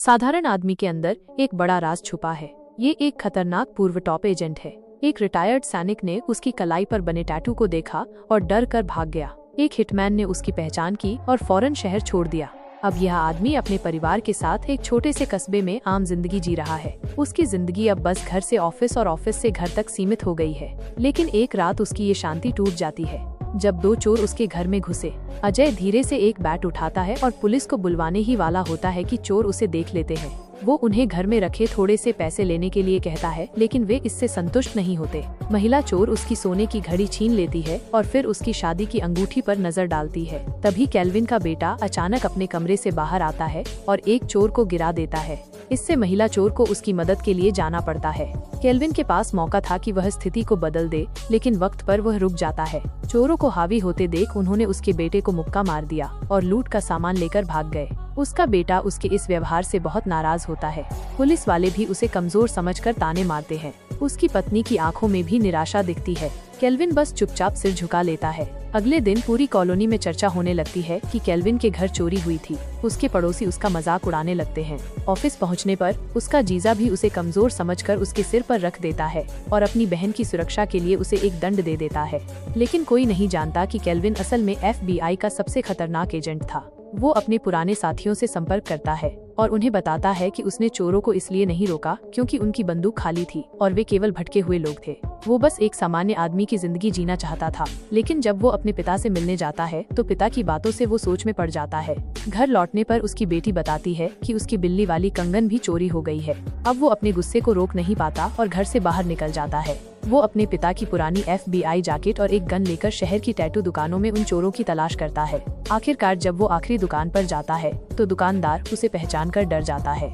साधारण आदमी के अंदर एक बड़ा राज छुपा है। ये एक खतरनाक पूर्व टॉप एजेंट है। एक रिटायर्ड सैनिक ने उसकी कलाई पर बने टैटू को देखा और डर कर भाग गया। एक हिटमैन ने उसकी पहचान की और फौरन शहर छोड़ दिया। अब यह आदमी अपने परिवार के साथ एक छोटे से कस्बे में आम जिंदगी जी रहा है। उसकी जिंदगी अब बस घर से ऑफिस और ऑफिस से घर तक सीमित हो गई है। लेकिन एक रात उसकी ये शांति टूट जाती है जब दो चोर उसके घर में घुसे। अजय धीरे से एक बैट उठाता है और पुलिस को बुलवाने ही वाला होता है कि चोर उसे देख लेते हैं। वो उन्हें घर में रखे थोड़े से पैसे लेने के लिए कहता है, लेकिन वे इससे संतुष्ट नहीं होते। महिला चोर उसकी सोने की घड़ी छीन लेती है और फिर उसकी शादी की अंगूठी पर नजर डालती है। तभी केल्विन का बेटा अचानक अपने कमरे से बाहर आता है और एक चोर को गिरा देता है। इससे महिला चोर को उसकी मदद के लिए जाना पड़ता है। केल्विन के पास मौका था कि वह स्थिति को बदल दे, लेकिन वक्त पर वह रुक जाता है। चोरों को हावी होते देख उन्होंने उसके बेटे को मुक्का मार दिया और लूट का सामान लेकर भाग गए। उसका बेटा उसके इस व्यवहार से बहुत नाराज होता है। पुलिस वाले भी उसे कमजोर समझकर ताने मारते हैं। उसकी पत्नी की आंखों में भी निराशा दिखती है। केल्विन बस चुपचाप सिर झुका लेता है। अगले दिन पूरी कॉलोनी में चर्चा होने लगती है कि केल्विन के घर चोरी हुई थी। उसके पड़ोसी उसका मजाक उड़ाने लगते हैं। ऑफिस पहुंचने पर उसका जीजा भी उसे कमजोर समझकर उसके सिर पर रख देता है और अपनी बहन की सुरक्षा के लिए उसे एक दंड दे देता है। लेकिन कोई नहीं जानता कि केल्विन असल में FBI का सबसे खतरनाक एजेंट था। वो अपने पुराने साथियों से संपर्क करता है और उन्हें बताता है कि उसने चोरों को इसलिए नहीं रोका क्योंकि उनकी बंदूक खाली थी और वे केवल भटके हुए लोग थे। वो बस एक सामान्य आदमी की जिंदगी जीना चाहता था। लेकिन जब वो अपने पिता से मिलने जाता है तो पिता की बातों से वो सोच में पड़ जाता है। घर लौटने पर उसकी बेटी बताती है कि उसकी बिल्ली वाली कंगन भी चोरी हो गई है। अब वो अपने गुस्से को रोक नहीं पाता और घर से बाहर निकल जाता है। वो अपने पिता की पुरानी FBI जैकेट और एक गन लेकर शहर की टैटू दुकानों में उन चोरों की तलाश करता है। आखिरकार जब वो आखिरी दुकान पर जाता है तो दुकानदार उसे पहचान कर डर जाता है।